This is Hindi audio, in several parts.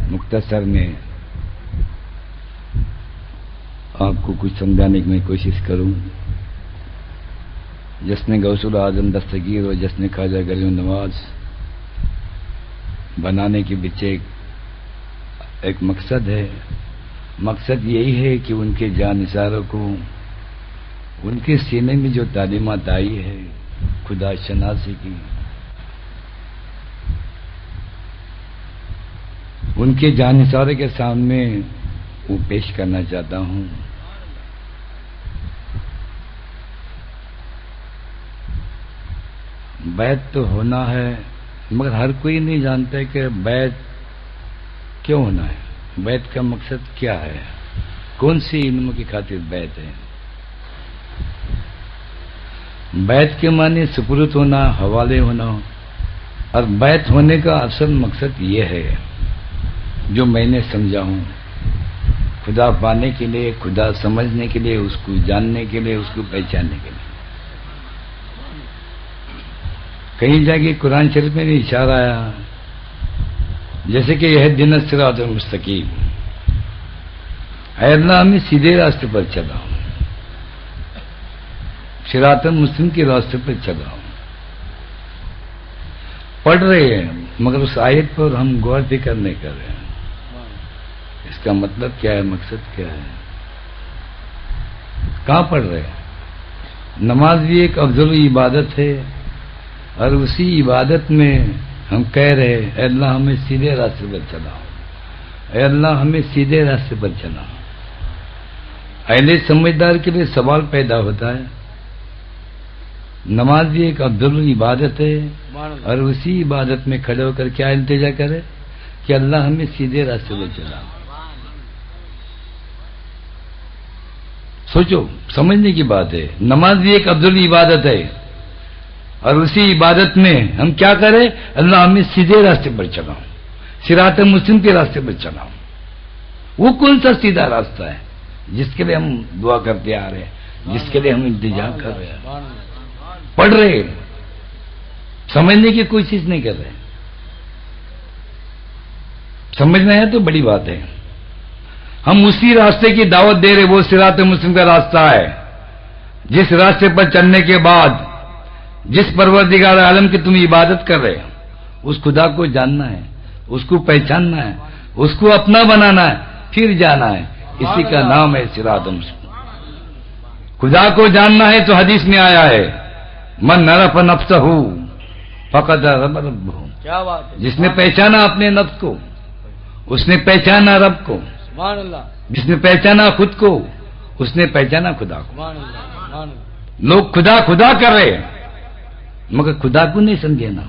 मुख्तसर में आपको कुछ समझाने की मैं कोशिश करूं। जिसने गौसुल आजम दस्तगीर और जिसने ख्वाजा गरीब नवाज बनाने के पीछे एक मकसद है। मकसद यही है कि उनके जानिसारों को उनके सीने में जो तालीमात आई है खुदा शनासी की, उनके जानिसारों के सामने वो पेश करना चाहता हूं। बैत तो होना है, मगर हर कोई नहीं जानता कि बैत क्यों होना है, बैत का मकसद क्या है, कौन सी इल्म की खातिर बैत है। बैत के माने सुपुर्द होना, हवाले होना, और बैत होने का असल मकसद यह है जो मैंने समझा हूं, खुदा पाने के लिए, खुदा समझने के लिए, उसको जानने के लिए, उसको पहचानने के लिए। कहीं जाके कुरान शरीफ में भी इशारा आया, जैसे कि यह दिन सिरातुल मुस्तकीम, ऐ अल्लाह हमें सीधे रास्ते पर चलाओ, सिरातुल मुस्तकीम के रास्ते पर चलाओ। पढ़ रहे हैं मगर उस आयत पर हम गौर फिक्र नहीं कर रहे हैं। इसका मतलब क्या है, मकसद क्या है, कहां पढ़ रहे हैं। नमाज भी एक अफजल इबादत है और उसी इबादत में हम कह रहे हैं ऐ अल्लाह हमें सीधे रास्ते पर चलाओ, ऐ अल्लाह हमें सीधे रास्ते पर चलाओ। अहले समझदार के लिए सवाल पैदा होता है, नमाज भी एक अफजल इबादत है और उसी इबादत में खड़े होकर क्या इल्तिजा करे कि अल्लाह हमें सीधे रास्ते पर चलाओ। सोचो, समझने की बात है। नमाज भी एक अफजल इबादत है और उसी इबादत में हम क्या करें, अल्लाह हमें सीधे रास्ते पर चलाओ, सिरात मुस्लिम के रास्ते पर चलाओ। वो कौन सा सीधा रास्ता है जिसके लिए हम दुआ करते आ रहे हैं, जिसके लिए हम इंतजार कर रहे हैं, पढ़ रहे हैं, समझने की कोशिश नहीं कर रहे। समझना है तो बड़ी बात है। हम उसी रास्ते की दावत दे रहे, वो सिरात मुस्लिम का रास्ता है जिस रास्ते पर चलने के बाद जिस परवरदिगार आलम की तुम इबादत कर रहे हो उस खुदा को जानना है, उसको पहचानना है, उसको अपना बनाना है, फिर जाना है। इसी का नाम है सिरात मुस्लिम। खुदा को जानना है तो हदीस में आया है, मन नरफ नफ्सहू फकद रब्बहू। क्या बात है। जिसने पहचाना अपने नफ्स को, उसने पहचाना रब को। जिसने पहचाना खुद को, उसने पहचाना खुदा को। लोग खुदा खुदा कर रहे हैं मगर खुदा को नहीं समझे ना,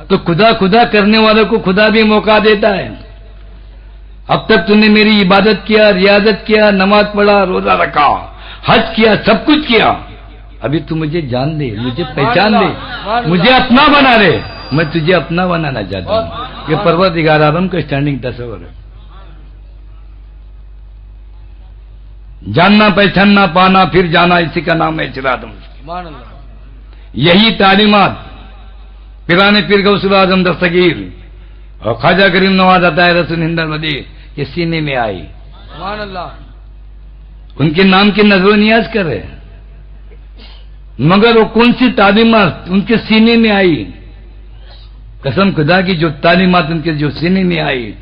तो खुदा खुदा करने वालों को खुदा भी मौका देता है। अब तक तूने मेरी इबादत किया, रियाजत किया, नमाज पढ़ा, रोजा रखा, हज किया, सब कुछ किया, अभी तू मुझे जान ले, मुझे पहचान ले, मुझे अपना बना ले। मैं तुझे अपना बनाना चाहता हूं। ये परवरदिगार आलम का स्टैंडिंग तस्वर है। जानना, पहचानना, पाना, फिर जाना, इसी का नाम है सिरात मुस्तकीम। यही तालीमात पिराने पीर गौसुल आजम दस्तगीर और ख्वाजा गरीब नवाज अता रसूल हिंद मदी के सीने में आई। उनके नाम की नजर नियाज कर रहे, मगर वो कौन सी तालीमात उनके सीने में आई। कसम खुदा की, जो तालीमात उनके जो सीने में आई,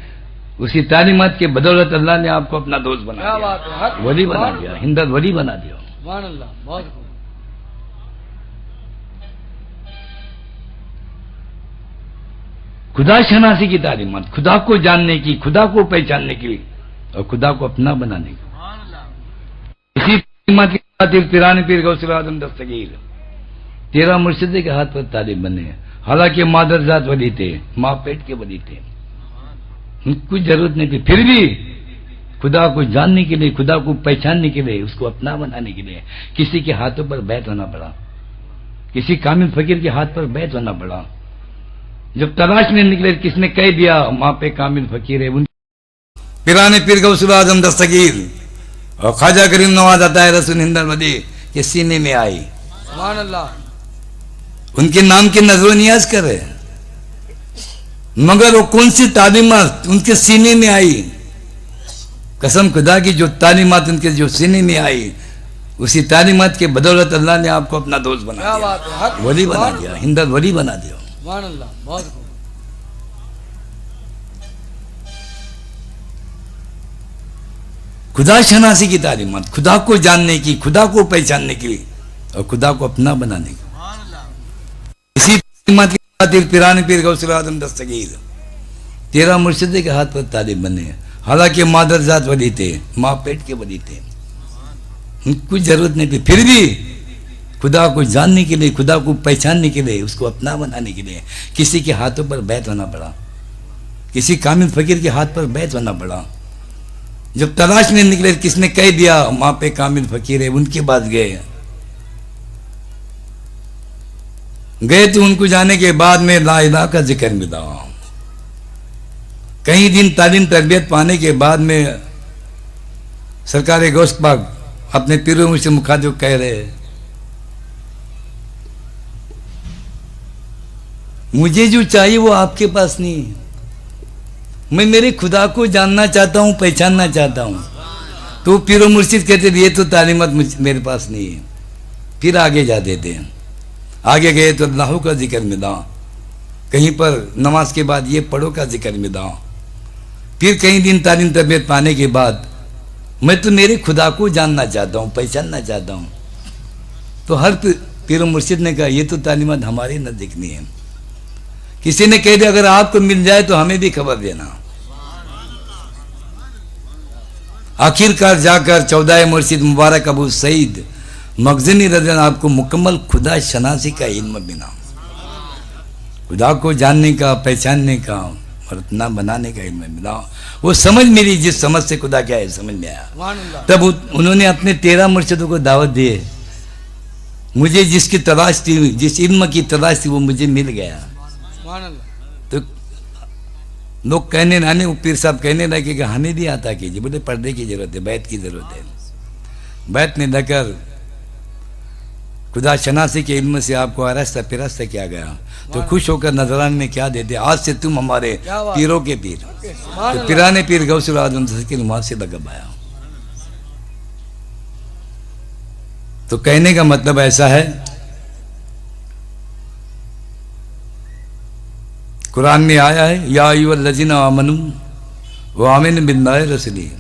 उसी तालीमात के बदौलत अल्लाह ने आपको अपना दोस्त बना दिया, वली बना दिया, हिंदर वली बना दिया। खुदा शनासी की तालीमात, खुदा को जानने की, खुदा को पहचानने की और खुदा को अपना बनाने की। इसी तालीमात की खातिर पिराने पीर गौसुल आजम दस्तगीर 13 मुर्शिदे के हाथ पर तालीम बने। हालांकि मादरजात वली थे, माँ पेट के वली थे, कुछ जरूरत नहीं थी, फिर भी खुदा को जानने के लिए, खुदा को पहचानने के लिए, उसको अपना बनाने के लिए किसी के हाथों पर बैत होना पड़ा, किसी कामिल फकीर के हाथ पर बैत होना पड़ा। जब तलाश में निकले, किसने कह दिया वहां पे कामिल फकीर है। पिराने पीर गौसुल आजम दस्तगीर और ख्वाजा गरीब नवाज अता रसूल हिंद मदी के सीने में आई। उनके नाम की नजर नियाज करे, मगर वो कौन सी तालीमात उनके सीने में आई, कसम खुदा की जो तालीमात उनके जो सीने में आई, उसी तालीमात के बदौलत अल्लाह ने आपको अपना दोस्त बना दिया, वली बना दिया, हिंदर वली बना दिया। बहुत खुदा शनासी की तालीमात, खुदा को जानने की, खुदा को पहचानने की और खुदा को अपना बनाने की। इसी तालीमात की खातिर पिराने पीर गौसुल आजम दस्तगीर 13 मुर्शिदे के हाथ पर तालीम बने। हालांकि मादर जात वली थे, माँ पेट के वली थे, कुछ जरूरत नहीं थी, फिर भी खुदा को जानने के लिए, खुदा को पहचानने के लिए, उसको अपना बनाने के लिए किसी के हाथों पर बैत होना पड़ा, किसी कामिल फकीर के हाथ पर बैत होना पड़ा। जब तलाश में निकले, किसने कह दिया माँ पे कामिल फकीर है, उनके पास गए तो उनको जाने के बाद में ला इलाहा का जिक्र मिला। कई दिन तालीम तरबियत पाने के बाद में सरकार गौस पाक अपने पीरों से मुखातिब कह रहे, मुझे जो चाहिए वो आपके पास नहीं है, मैं मेरे खुदा को जानना चाहता हूँ, पहचानना चाहता हूँ। तो पीरो मुर्शिद कहते थे ये तो तालीमत मेरे पास नहीं है। फिर आगे जाते थे, आगे गए तो अल्लाह का जिक्र मिला, कहीं पर नमाज के बाद ये पढ़ो का जिक्र मिला। फिर कई दिन तालीम तरबियत पाने के बाद मैं तो मेरे खुदा को जानना चाहता हूँ, पहचानना चाहता हूँ। तो हर पीरो मुर्शिद ने कहा ये तो तालीमत हमारी नजदीक नहीं है। किसी ने कह दिया अगर आपको मिल जाए तो हमें भी खबर देना। आखिरकार जाकर 14 मुर्शिद मुबारक अबू सईद मखज़नी रज़ी अल्लाह आपको मुकम्मल खुदा शनासी का इल्म मिला, खुदा को जानने का, पहचानने का और अपना बनाने का इल्म मिला। वो समझ मिली, जिस समझ से खुदा क्या है समझ में आया। तब उन्होंने अपने 13 मुर्शिदों को दावत दिए। मुझे जिसकी तलाश थी, जिस इल्म की तलाश थी वो मुझे मिल गया। तो लोग कहने नाने पीर साहब कहने लगे कि हमें भी आता कीजिए। बोले पर्दे की जरूरत है, बैत की जरूरत है। बैत ने लेकर खुदा शनासी के इल्म से आपको आरास्ता पिरास्ता किया गया। तो खुश होकर नजरान में क्या देते, आज से तुम हमारे पीरों के पीर। तो पिराने पीर गौसुल आजम की नुमाज से लगाया। तो कहने का मतलब ऐसा है, कुरान में आया है या अय्युहल्लज़ीना आमनू व आमिनू बिल्लाहि रसूली,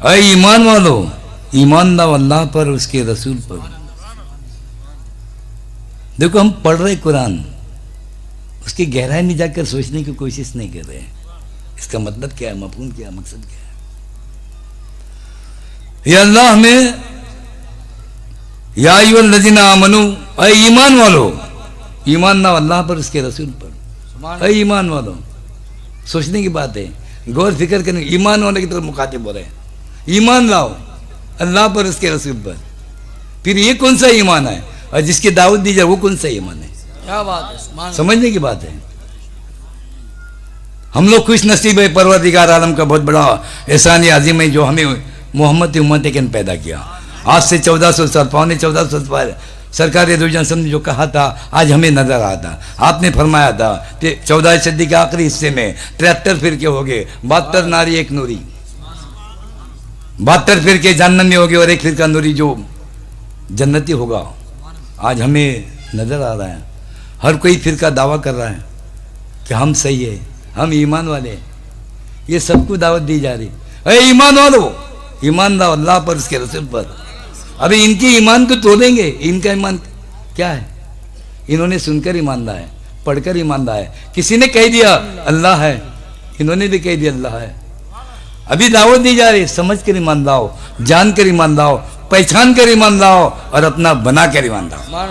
ऐ ईमान वालो, ईमान लाओ अल्लाह पर, उसके रसूल पर। देखो हम पढ़ रहे कुरान, उसकी गहराई में जाकर सोचने की कोशिश नहीं कर रहे। इसका मतलब क्या है, मफहूम क्या है, मकसद क्या है। या अल्लाह हमें या अय्युहल्लज़ीना आमनू, ऐ ईमान वालो, ईमान लाओ अल्लाह पर, उसके रसूल पर। ऐ ईमान वालो, सोचने की बात है, गौर फिक्र करने। ईमान वाले की तरफ मुखातिब हो रहे हैं, ईमान लाओ अल्लाह पर, उसके रसूल पर। फिर ये कौन सा ईमान है, और जिसकी दावत दी जाए वो कौन सा ईमान है। क्या बात है, समझने की बात है। हम लोग खुश नसीब है, परवरदिगार आलम का बहुत बड़ा एहसान अजीम है जो हमें मोहम्मद उम्मत के पैदा किया। आज से 1400 साल, पौने 1400 साल सरकार ने जो कहा था आज हमें नजर आता था। आपने फरमाया था कि 14वीं सदी के आखिरी हिस्से में 73 फिरके हो गए, 72 नारी एक नूरी, 72 फिरके जन्नत में हो गए और एक फिरका नूरी जो जन्नती होगा। आज हमें नजर आ रहा है, हर कोई फिरका दावा कर रहा है कि हम सही है, हम ईमान वाले हैं। ये सबको दावत दी जा रही, अरे ईमान वालो, ईमान लाओ अल्लाह पर, उसके रसूल पर। अभी इनके ईमान को तोड़ेंगे। इनका ईमान क्या है, इन्होंने सुनकर ईमान लाया है, पढ़कर ईमान लाया है। किसी ने कह दिया अल्लाह है, इन्होंने भी कह दिया अल्लाह है। अभी दावत दी जा रही, समझ कर ईमान लाओ, जान कर ईमान लाओ, पहचान कर ईमान लाओ और अपना बना कर ईमान लाओ।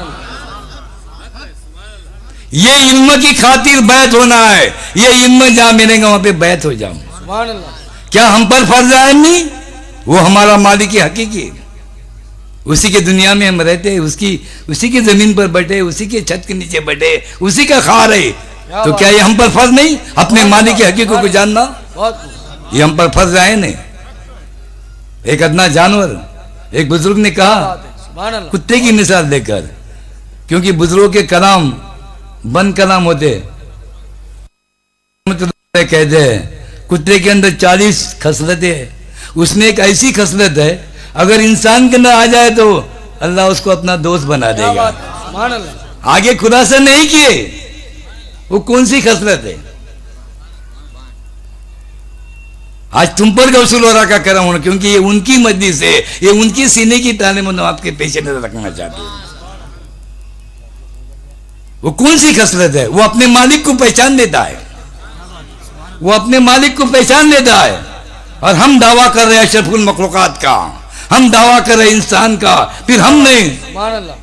ये इल्म की खातिर बैत होना है। ये इल्म जहां मिलेगा वहां पे बैत हो जाओ। क्या हम पर फर्ज है नहीं, वो हमारा मालिक हकीकी है, उसी के दुनिया में हम रहते हैं, उसी की जमीन पर बैठे, उसी के छत के नीचे बैठे, उसी का खा रहे। तो क्या ये हम पर फर्ज नहीं अपने मालिक के हकीकों को जानना? ये हम पर फर्ज है नहीं। एक अदना जानवर, एक बुजुर्ग ने कहा कुत्ते की मिसाल देकर, क्योंकि बुजुर्गों के कलाम बंद कलाम होते, कहते हैं कुत्ते के अंदर 40 खसलतें है, उसमें एक ऐसी खसलत है अगर इंसान के अंदर आ जाए तो अल्लाह उसको अपना दोस्त बना क्या देगा। बात है, सुभान अल्लाह। आगे खुलासा नहीं किए वो कौन सी खसलत है। आज तुम पर गौसल हो रहा का कर रहा हूं क्योंकि ये उनकी मजलिस है, ये उनकी सीने की तालीम आपके पेश नजर रखना चाहते हैं। वो कौन सी खसलत है? वो अपने मालिक को पहचान लेता है, वो अपने मालिक को पहचान लेता है। और हम दावा कर रहे हैं अशरफुल मखलूकात का, हम दावा कर रहे हैं इंसान का, फिर हम नहीं सुभान अल्लाह।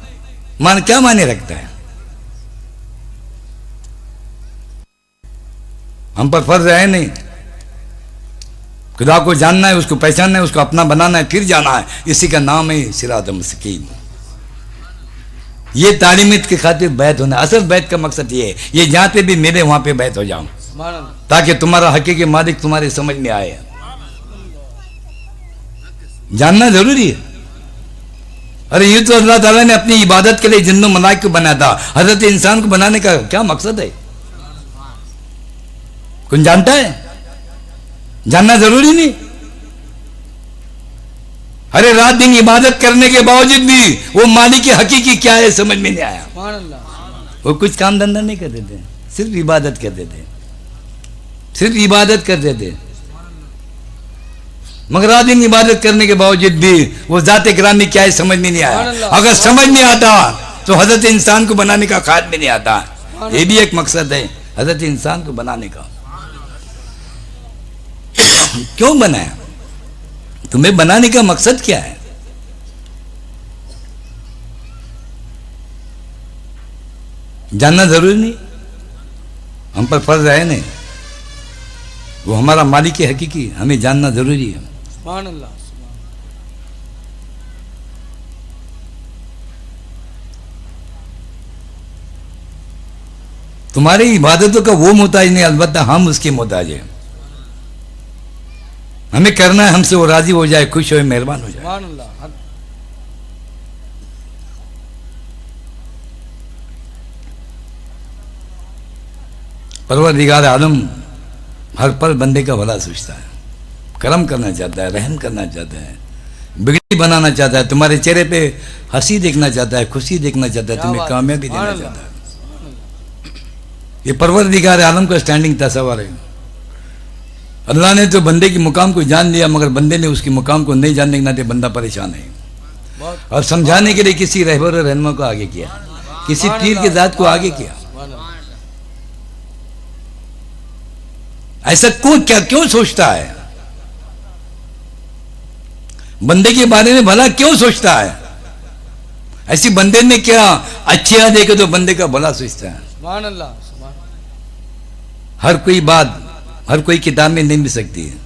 मान क्या माने रखता है? हम पर फर्ज है नहीं, खुदा को जानना है, उसको पहचानना है, उसको अपना बनाना है, फिर जाना है। इसी का नाम है सिरात मुस्तकीम। ये तालीमत के खातिर बैत होना, असल बैत का मकसद ये है, ये जहां पे भी मिले वहां पे बैत हो जाऊं सुभान अल्लाह। ताकि तुम्हारा हकीकी मालिक तुम्हारे समझ में आए। जानना जरूरी है। अरे ये तो अल्लाह ताला ने अपनी इबादत के लिए जिन्नो मलाइक को बनाया था, हजरत इंसान को बनाने का क्या मकसद है? कौन जानता है? जानना जरूरी नहीं। अरे रात दिन इबादत करने के बावजूद भी वो मालिक की हकीकी क्या है समझ में नहीं आया। सुभान अल्लाह। वो कुछ काम धंधा नहीं करते थे, सिर्फ इबादत करते थे, सिर्फ इबादत करते थे। मगर रात दिन इबादत करने के बावजूद भी वो जाते गिरामी क्या है समझ में नहीं आया। अगर समझ में आता तो हजरत इंसान को बनाने का ख्याल में नहीं आता। ये भी एक मकसद है हजरत इंसान को बनाने का। क्यों बनाया? तुम्हें बनाने का मकसद क्या है? जानना जरूरी नहीं, हम पर फर्ज है नहीं। वो हमारा मालिक है हकीकी, हमें जानना जरूरी है। सुभान अल्लाह। तुम्हारी इबादतों का वो मोहताज नहीं, अलबत्ता हम उसके मोहताज हैं। हमें करना है, हमसे वो राजी हो जाए, खुश हो, मेहरबान हो जाए। सुभान अल्लाह। परवरदिगार आलम हर पल बंदे का भला सोचता है, करम करना चाहता है, रहम करना चाहता है, बिगड़ी बनाना चाहता है, तुम्हारे चेहरे पे हंसी देखना चाहता है, खुशी देखना चाहता है, तुम्हें कामयाबी देना चाहता है। ये परवरदिगार आलम का स्टैंडिंग तस्वर है। अल्लाह ने तो बंदे की मुकाम को जान लिया, मगर बंदे ने उसकी मुकाम को नहीं जानने के नाते बंदा परेशान है। और समझाने के लिए किसी रहबर और रहनुमा को आगे किया, किसी पीर के जात को आगे किया। ऐसा क्यों सोचता है? बंदे के बारे में भला क्यों सोचता है? ऐसी बंदे ने क्या अच्छियां देखे तो बंदे का भला सोचता है। सुभान अल्लाह। सुभान। हर कोई बात हर कोई किताब में नहीं मिल सकती है।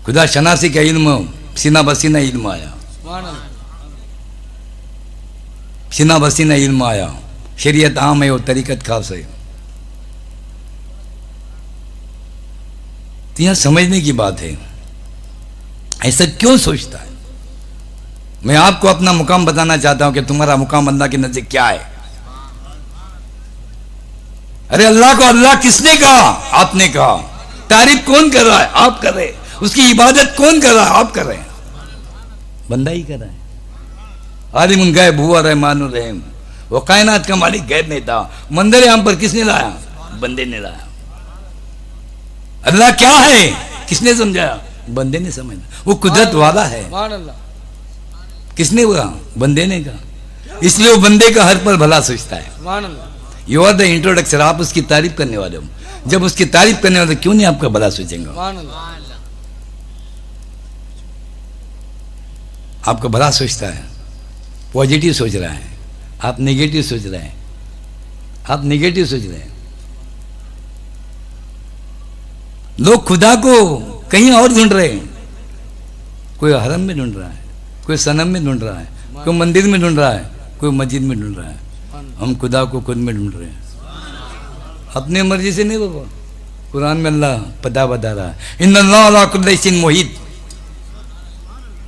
खुदा शनासी का इल्म सीना बसीना इल्म आया, सुभान अल्लाह। सीना बसीना इल्म आया। शरीयत आम है और तरीकत खास है। तो यहां समझने की बात है, ऐसा क्यों सोचता है? मैं आपको अपना मुकाम बताना चाहता हूं कि तुम्हारा मुकाम अल्लाह के नजदीक क्या है। अरे अल्लाह को अल्लाह किसने कहा? आपने कहा। तारीफ कौन कर रहा है? आप कर रहे। उसकी इबादत कौन कर रहा है? आप कर रहे हैं। बंदा ही कर रहा है। आलिमुन गैब हुआ रहमानुर रहीम, वो कायनात का मालिक गैब में था। मंदिर हम पर किसने लाया? बंदे ने लाया। अल्लाह क्या है किसने समझाया? बंदे ने समझा। वो कुदरत वाला है। सुभान अल्लाह। किसने कहा? बंदे ने कहा। इसलिए वो बंदे का हर पल भला सोचता है। सुभान अल्लाह। You are the introduction. आप उसकी तारीफ करने वाले हो। जब उसकी तारीफ करने वाले क्यों नहीं आपका भला सोचेंगे? सुभान अल्लाह। आपका भला सोचता है, पॉजिटिव सोच रहा है। आप नेगेटिव सोच रहे हैं, आप नेगेटिव सोच रहे हैं। लोग खुदा को कहीं और ढूंढ रहे हैं। कोई हरम में ढूंढ रहा है, कोई सनम में ढूंढ रहा है, कोई मंदिर में ढूंढ रहा है, कोई मस्जिद में ढूंढ रहा है। हम खुदा को खुद में ढूंढ रहे हैं, अपने मर्जी से नहीं बाबा। कुरान में अल्लाह पता बता रहा है, इन्नल्लाह अला कुल्ली शैइन मुहीत।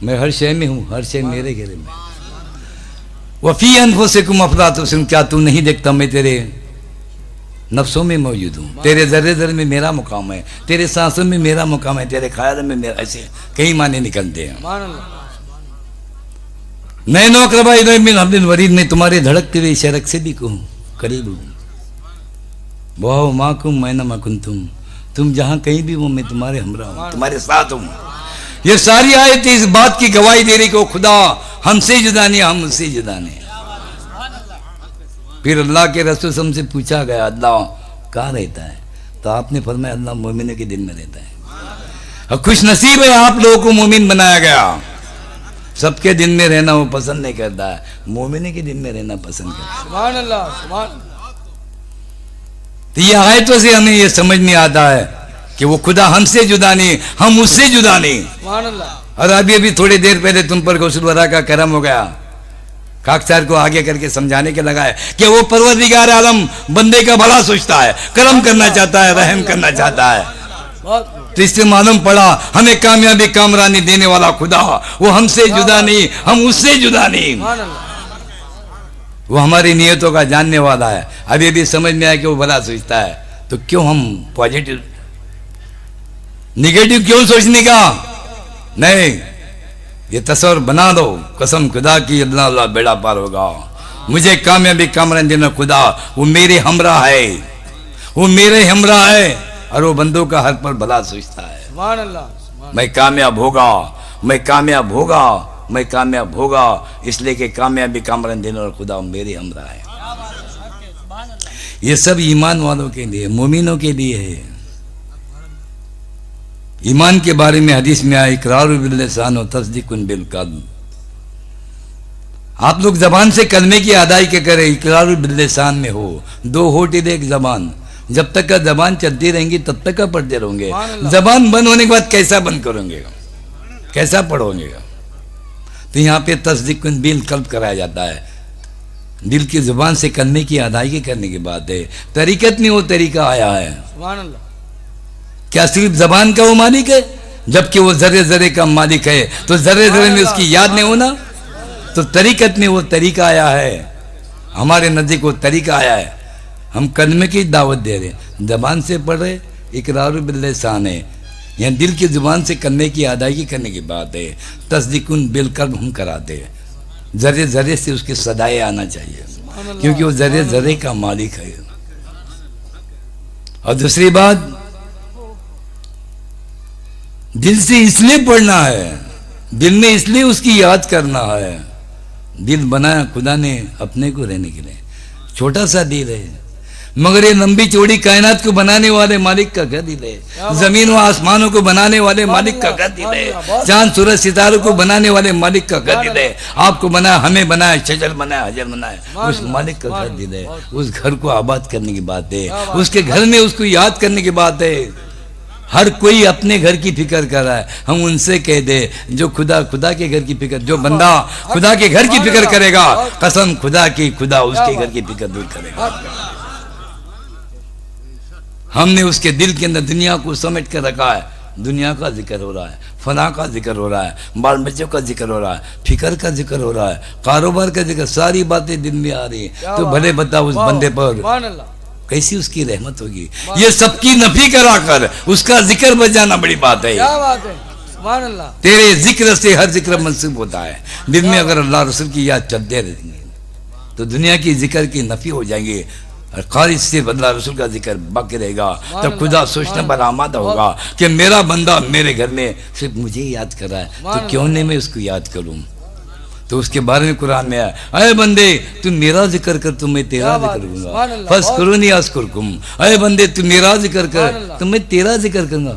मैं हर शय में हूँ, हर शय मेरे घेरे में। वफी अनफुसिकुम अफला तुबसिरून, क्या तू नहीं देखता मैं तेरे नफ्सों में मौजूद हूँ, तेरे जर्रे जर्रे में मेरा मुकाम है, तेरे सांसों में मेरा मुकाम है, तेरे ख्याल में मेरा, ऐसे कई माने निकलते हैं। सुभान अल्लाह। नैनो अक़रबा इलैहि मिन हब्लिल वरीद, मैं तुम्हारे धड़कते हुए शरक से भी कहूँ करीब हूँ। वाह माकुम मैनमा कुंतुम, तुम जहाँ कहीं भी हो मैं तुम्हारे हमरा हूँ, तुम्हारे साथ हूँ। ये सारी आयतें इस बात की गवाही दे रही को खुदा हमसे जुदा नहीं, हम उससे जुदा नहीं। फिर अल्लाह के रसूल से हमसे पूछा गया अल्लाह कहाँ रहता है, तो आपने फरमाया अल्लाह मोमिन के दिल में रहता है। और खुश नसीब है आप लोगों को मोमिन बनाया गया। सबके दिन में रहना वो पसंद नहीं करता है, मोमिन के दिन में रहना पसंद करता है। सुभान अल्लाह। सुभान। तो ये आयतों से हमें ये समझ में आता है कि वो खुदा हमसे जुदा नहीं, हम उससे जुदा नहीं। सुभान अल्लाह। और अभी थोड़ी देर पहले तुम पर गौसुल वरा का करम हो गया, खाकसार को आगे करके समझाने के लगा है कि वो परवरदिगार आलम बंदे का भला सोचता है, करम करना चाहता है, रहम करना चाहता है। तो इससे मालूम पड़ा हमें कामयाबी कामरानी देने वाला खुदा वो हमसे जुदा नहीं, हम उससे जुदा नहीं। वो हमारी नियतों का जानने वाला है। अभी भी समझ में आया कि वो भला सोचता है, तो क्यों हम पॉजिटिव निगेटिव क्यों सोचने का नहीं, ये तस्वर बना दो कसम खुदा की अल्लाह अल्लाह बेड़ा पार होगा। मुझे कामयाबी कामरान देना खुदा वो मेरे हमरा है, वो मेरे हमरा है और वो बंदों का हर पर भला सोचता है। सुभान अल्लाह। मैं कामयाब होगा, मैं कामयाब होगा, मैं कामयाब होगा, इसलिए कि कामयाबी कामरान देने और खुदा मेरे हमरा है। ये सब ईमान वालों के लिए, मोमिनों के लिए है। ईमान के बारे में हदीस में आया इकरार बिल लिसान व तस्दीकुन बिल क़ल्ब। आप लोग जबान से कलमे की अदाई के करें, इकरार बिल लिसान में हो, दो होठ एक जबान, जब तक का जबान चलती रहेंगी तब तक का पढ़ते रहोगे। जबान बंद होने के बाद कैसा बंद करोगे, कैसा पढ़ोगे? तो यहाँ पे तस्दीकुन बिल क़ल्ब कराया जाता है। दिल की जुबान से कलमे की अदायगी करने की बात है। तरीकत में वो तरीका आया है। सुभान अल्लाह। क्या सिर्फ जबान का वो मालिक है? जबकि वो जर्रे जर्रे का मालिक है, तो जर्रे जर्रे में उसकी याद नहीं होना। तो तरीकत में वो तरीका आया है, हमारे नज़दीक वो तरीका आया है। हम कलमे की दावत दे रहे, जबान से पढ़ रहे, इकरार बिल लिसान है, यहाँ दिल की जुबान से कलमे की अदायगी करने की बात है। तस्दीकुन बिल क़ल्ब हम कराते हैं, जर्रे जर्रे से उसके सदाए आना चाहिए, क्योंकि वो जर्रे जर्रे का मालिक है। और दूसरी बात, दिल से इसलिए पढ़ना है, दिल में इसलिए उसकी याद करना है। दिल बनाया खुदा ने अपने को रहने के लिए, छोटा सा दिल है, मगर ये लंबी चौड़ी कायनात को बनाने वाले मालिक का घर दिल है। जमीन व आसमानों को बनाने वाले मालिक का घर दिल है। चांद सूरज सितारों को बनाने वाले मालिक का घर दिल है। आपको बनाया, हमें बनाया, शजर बनाया, हजर बनाया, उस मालिक का घर दिल है। उस घर को आबाद करने की बात है, उसके घर में उसको याद करने की बात है। हर कोई अपने घर की फिक्र कर रहा है, हम उनसे कह दे जो खुदा के घर की फिक्र, जो बंदा खुदा के घर की फिक्र करेगा, कसम खुदा की खुदा उसके घर की फिक्र दूर करेगा। हमने उसके दिल के अंदर दुनिया को समेट कर रखा है। दुनिया का जिक्र हो रहा है, फना का जिक्र हो रहा है, बाल बच्चों का जिक्र हो रहा है, फिक्र का जिक्र हो रहा है, कारोबार का जिक्र, सारी बातें दिल में आ रही है। तो भले बताओ उस बंदे पर कैसी उसकी रहमत होगी। ये सबकी नफी कराकर उसका जिक्र बजाना बड़ी बात है। क्या बात है। सुभान अल्लाह। तेरे जिक्र से हर जिक्र मंसूब होता है। दिल में अगर अल्लाह रसूल की याद चलते रहेंगे तो दुनिया की जिक्र की नफी हो जाएंगे, और खालिद सिर्फ अल्लाह रसूल का जिक्र बाकी रहेगा। तब खुदा सोचने पर आमादा होगा कि मेरा बंदा मेरे घर में सिर्फ मुझे याद कर रहा है, तो क्यों नहीं मैं उसको याद करूं। तो उसके बारे में कुरान में आया, अरे बंदे तू मेरा जिक्र कर तो मैं तेरा जिक्र करूंगा। फज़्कुरूनी अज़्कुरकुम, अरे बंदे तू मेरा जिक्र कर तो मैं तेरा जिक्र करूंगा।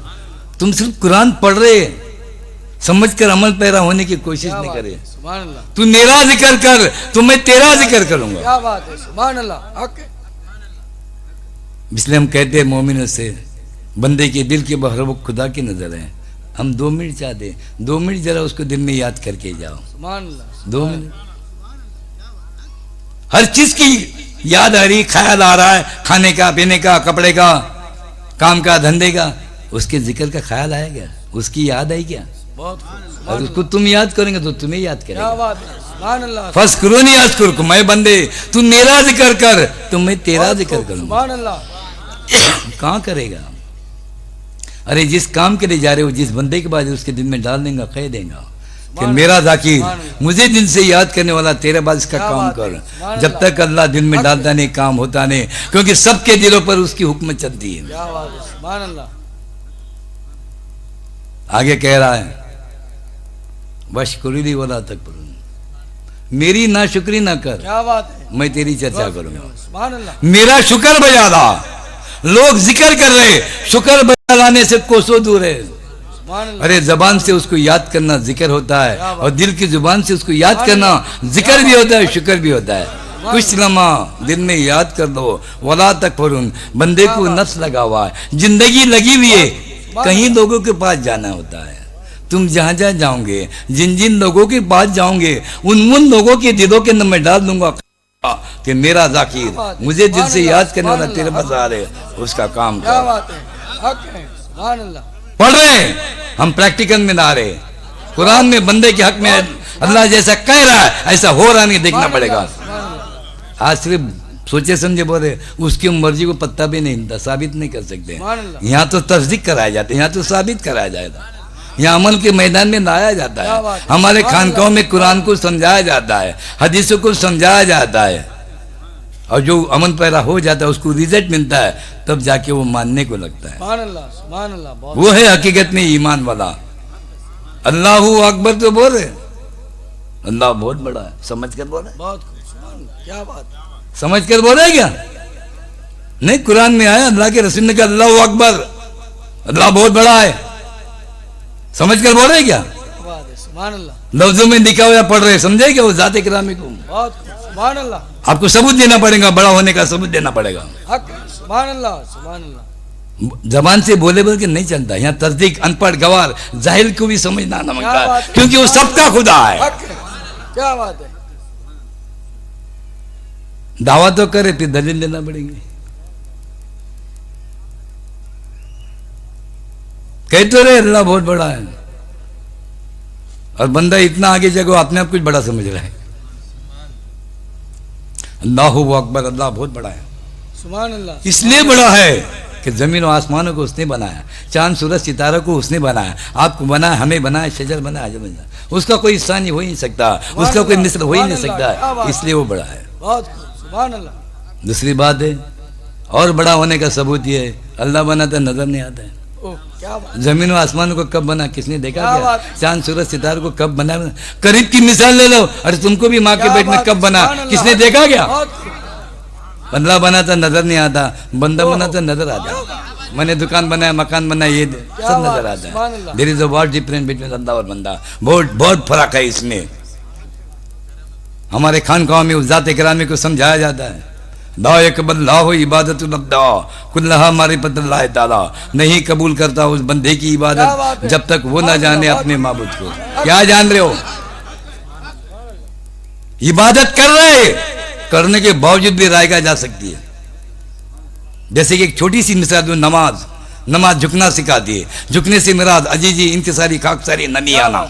तुम सिर्फ कुरान पढ़ रहे, समझ कर अमल पैरा होने की कोशिश नहीं करे। तू मेरा जिक्र कर तो मैं तेरा जिक्र करूंगा। क्या बात है। सुभान अल्लाह। इसलिए हम कहते हैं मोमिनों से, बंदे के दिल के बहर वो खुदा की नजर है। हम 2 मिनट चाहते, 2 मिनट जरा उसको दिल में याद करके जाओ। 2 मिनट हर चीज की याद आ रही, ख्याल आ रहा है, खाने का, पीने का, कपड़े का, काम का, धंधे का, उसके जिक्र का ख्याल आएगा, उसकी याद आई क्या? और उसको तुम याद करेंगे तो तुम्हें याद करेगा। फज़्कुरूनी अज़्कुरकुम, मैं बंदे तू मेरा जिक्र कर तो मैं तेरा जिक्र करूंगा। कहाँ करेगा? अरे जिस काम के लिए जा रहे हो, जिस बंदे के बाद उसके दिल में डाल देगा, कह देगा कि मेरा जाकिर, मुझे दिल से याद करने वाला, तेरे बाद इसका काम कर। जब तक अल्लाह दिल में डालता नहीं, काम होता नहीं, क्योंकि सबके दिलों पर उसकी हुक्म चलती है। क्या बात है, सुभान अल्लाह। आगे कह रहा है, वशकुरी वाला तकबरून, मेरी ना शुक्री ना कर, क्या बात है, मैं तेरी चर्चा करूंगा। सुभान अल्लाह। मेरा शुक्र बजा ला, लोग जिक्र कर रहे, शुक्र बजा लाने से कोसों दूर है। सुभान अल्लाह। अरे जबान से उसको याद करना जिक्र होता है, और दिल की जुबान से उसको याद करना जिक्र भी होता है, शुक्र भी होता है। कुछ लम्हा दिन में याद कर दो, वला तकफुरून, बंदे को नफ्स लगा हुआ है, जिंदगी लगी हुई है, कहीं लोगों के पास जाना होता है। तुम जहां जहां जाओगे, जिन जिन लोगों के पास जाओगे, उन लोगों के दिलों के अंदर मैं डाल दूंगा कि मेरा जाकिर, मुझे दिल से याद करने वाला तेरे पास आ रहे, उसका काम क्या कर। बात है, हक है, सुभान अल्लाह। पढ़ रहे, हम प्रैक्टिकल में ना रहे। कुरान में बंदे के हक में अल्लाह जैसा कह रहा है, ऐसा हो रहा नहीं, देखना पड़ेगा। आज सिर्फ सोचे समझे बोले, उसकी मर्जी को पत्ता भी नहीं हिलता, साबित नहीं कर सकते। यहाँ तो तस्दीक कराया जाता है, यहाँ तो साबित कराया जाएगा, यहाँ अमल के मैदान में लाया जाता है। हमारे खानकाहों में कुरान को समझाया जाता है, हदीसों को समझाया जाता है, और जो अमल पैदा हो जाता है उसको रिजल्ट मिलता है, तब जाके वो मानने को लगता है। सुभान अल्लाह, सुभान अल्लाह। वो है हकीकत में ईमान वाला। अल्लाहू अकबर तो बोल रहे, अल्लाह बहुत बड़ा है, समझ कर बोल रहे, बहुत खूब, सुभान अल्लाह। क्या बात है, समझ कर बोल रहे क्या? नहीं, कुरान में आया, अल्लाह के रसूल ने कहा अल्लाहू अकबर, अल्लाह बहुत बड़ा है, समझ कर बोल रहे क्या? क्या बात है, सुभान अल्लाह। लफ्जों में लिखा हुआ पढ़ रहे, समझे क्या? वो जाते किरामी को बहुत खूब, सुभान अल्लाह। आपको सबूत देना पड़ेगा, बड़ा होने का सबूत देना पड़ेगा। हक है, सुभान अल्लाह, सुभान अल्लाह। जबान से बोले बोल के नहीं चलता, यहाँ तस्दीक, अनपढ़, गवार, जाहिल को भी समझना न मांगता है, क्योंकि वो सबका खुदा है। हक है, क्या बात है। दावा तो करे, फिर दलील देना पड़ेगी। कह तो रहे अल्लाह बहुत बड़ा है, और बंदा इतना आगे जगह अपने आप कुछ बड़ा समझ रहा है। अल्लाहू अकबर, अल्लाह बहुत बड़ा है। सुभान अल्लाह। इसलिए बड़ा है कि जमीन और आसमानों को उसने बनाया, चांद सूरज सितारों को उसने बनाया, आपको बनाया, हमें बनाया, शजर बनाया, आजम बनाया। उसका कोई इंसान हो ही नहीं सकता, उसका कोई मिस्र हो ही नहीं सकता, इसलिए वो बड़ा है। बहुत खूब, सुभान अल्लाह। दूसरी बात है, और बड़ा होने का सबूत ये है, अल्लाह बनाता नजर नहीं आता है। ओह, क्या बात। जमीन और आसमान को कब बना, किसने देखा क्या क्या? बात। चांद सूरज सितारों को कब बना? करीब की मिसाल ले लो, अरे तुमको भी माँ के क्या पेट में बात, कब बना, सुभान अल्लाह। किसने देखा क्या? बहुत खूब। अल्लाह बनाता नजर नहीं आता, बंदा बनाता नजर आता। मैंने दुकान बनाया, मकान बनाया, ये सब नजर आता है। There is a what difference between Allah और बंदा, बहुत बहुत फर्क है इसमें। हमारे खानकाहों में उस जाते किरामे को समझाया जाता है, ला यकबल्लाहु इबादतुल अब्दा कुल्लहा मारिफतुल्लाह ताला, नहीं कबूल करता उस बंदे की इबादत जब तक वो ना जाने अपने माबूद को। क्या जान रहे हो? इबादत कर रहे, करने के बावजूद भी रायगा जा सकती है। जैसे कि एक छोटी सी मिसाल दूं, नमाज झुकना सिखाती है, झुकने से मुराद अजीजी, इंकिसारी, खाकसारी, नमी आना,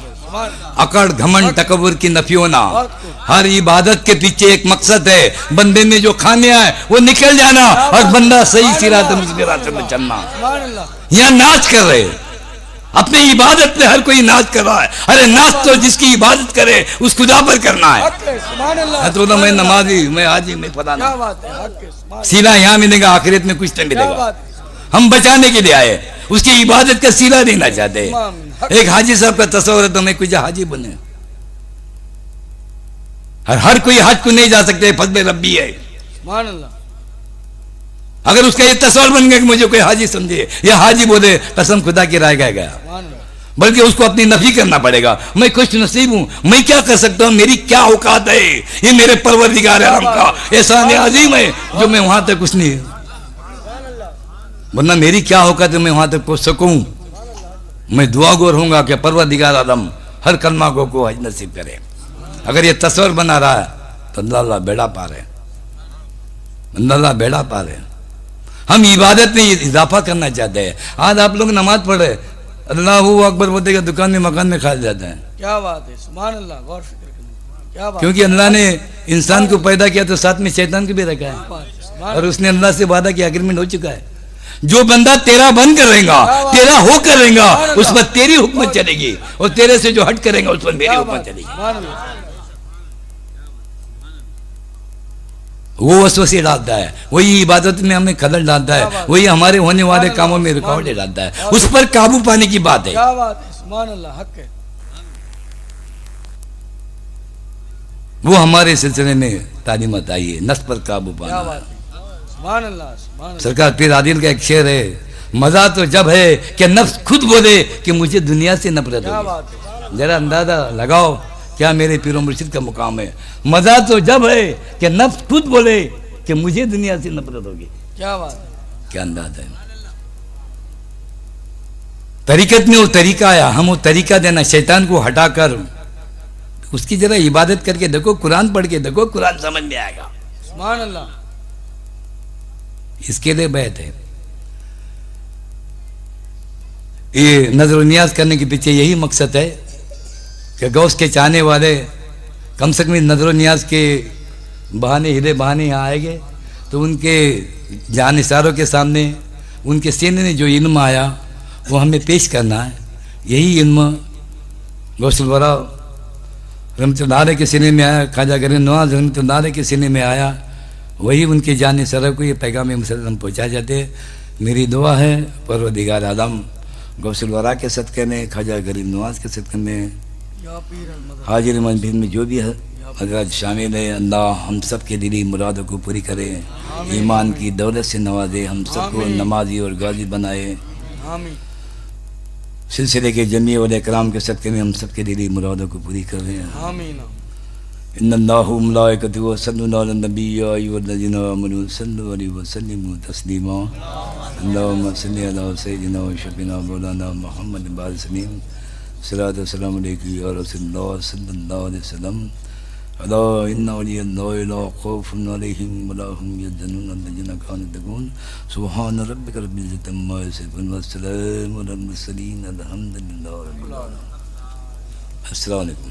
अकड़, घमंड, तकब्बुर की नफी होना। हर इबादत के पीछे एक मकसद है, बंदे में जो खामियां है वो निकल जाना, और बंदा सही सिरात मुस्तकीम में चलना। यहाँ नाच कर रहे, अपनी इबादत में हर कोई नाच कर रहा है। अरे नाच तो जिसकी इबादत करे उस खुदा पर करना है। तो मैं नमाजी, मैं हाजी, मैं फलाना, सीला यहाँ मिलेगा, आखिरत में कुछ नहीं मिलेगा। हम बचाने के लिए आए, उसकी इबादत का सीला देना चाहते हैं। एक हाजी साहब का तस्वर है तो मैं कुछ हाजी बने, हर कोई हज को नहीं जा सकते, फजल रब्बी है। अगर उसका ये तस्वर बन गया कि मुझे कोई हाजी समझे या हाजी बोले, कसम खुदा की राय गया, बल्कि उसको अपनी नफी करना पड़ेगा। मैं खुश नसीब हूं, मैं क्या कर सकता हूं, मेरी क्या औकात है, ये मेरे परवरदिगार आलम का एहसान अजीम है जो मैं वहां तक कुछ नहीं, वरना मेरी क्या औकात है मैं वहां तक पहुंच सकूं। मैं दुआ गोर होऊंगा कि परवरदिगार आलम हर कलमा को हज नसीब करे। अगर ये तस्वर बना रहा है तो अल्लाह बेड़ा पार है, अल्लाह बेड़ा पार है। हम इबादत में इजाफा करना चाहते हैं। आज आप लोग नमाज पढ़े, अल्लाहू अकबर बोलते का दुकान में मकान में खा जाता है। क्या बात है, सुभान अल्लाह, गौर फिक्र करना, क्या बात। क्योंकि अल्लाह ने इंसान को पैदा किया तो साथ में शैतान को भी रखा है, और उसने अल्लाह से वादा किया, एग्रीमेंट हो चुका है जो बंदा तेरा बन करेगा, तेरा हो करेगा, उस पर तेरी हुकूमत चलेगी, और तेरे से जो हट करेगा उस पर मेरी हुकूमत चलेगी। सुभान अल्लाह वो वसवसे डालता है, वही इबादत में हमें खलल डालता है, वही हमारे होने वाले कामों में रुकावटें डालता है। उस पर काबू पाने की बात है। क्या बात है, सुभान अल्लाह, हक है। वो हमारे सिलसिले में तालीमत आई है, नफ्स पर काबू क्या पाना। बात है, सुभान अल्लाह, सुभान अल्लाह। सरकार पीर आदिल का एक शेर है, मजा तो जब है कि नफ्स खुद बोले कि मुझे दुनिया से नफरत क्या होगी। बात है, जरा अंदाजा लगाओ क्या मेरे पीरो मुर्शिद का मुकाम है। मजा तो जब है कि नफ्स खुद बोले कि मुझे दुनिया से नफरत होगी। क्या बात है, क्या अंदाजा है। तरीकत में वो तरीका आया, हम वो तरीका देना, शैतान को हटाकर उसकी जरा इबादत करके देखो, कुरान पढ़ के देखो, कुरान समझ में आएगा। सुभान अल्लाह। इसके लिए बैत है। ये नजर नियाज करने के पीछे यही मकसद है कि गौस के चाहने वाले कम से कम नजर नियाज के बहाने, हीरे बहाने यहाँ आएंगे तो उनके जान इशारों के सामने उनके सीने में जो इल्म आया वो हमें पेश करना है। यही इल्म गौसुल वरा रहमतुल्लाह के सीने में आया, ख्वाजा गरीब नवाज रहमतुल्लाह के सीने में आया, वही उनके जान इशारों को ये पैगाम मुसल्लम पहुँचा जाते। मेरी दुआ है परवरदिगार आलम गौसुल वरा के सदक़े में, ख्वाजा गरीब नवाज के सदक़े में, या पीर अल-मदद। हाजिर मंजिल में जो भी है हजरत शामिल है, अल्लाह हम सब के दिली मुरादों को पूरी करे, ईमान की दौलत से नवाजे, हम सबको नमाजी और गाजी बनाए। आमीन। सिलसिले के जमी और इकराम के सदक़े में हम सब के दिली मुरादों को पूरी कर रहे हैं। आमीन। इन्नल्लाहु व मलाइकतुहु यसल्लूना अलन नबी या अय्युहल्लज़ीना आमनू सल्लु अलैहि व सल्लिमू तस्लीमा। अल्लाहुम्मा सल्लि अला सय्यिदिना व शफीना मौलाना मुहम्मद बारिक सलीम। सलातु व सलाम अलैका या रसूलल्लाह सल्लल्लाहु अलैहि वसल्लम। अला इन्ना औलियल्लाहि ला खौफुन अलैहिम व ला हुम यहज़नून अल्लज़ीना कानू यत्तक़ून। सुब्हान रब्बिका रब्बिल इज़्ज़ति अम्मा यसिफून व सलामुन अलल मुरसलीन अल्हम्दुलिल्लाहि रब्बिल आलमीन। अस्सलामु अलैकुम।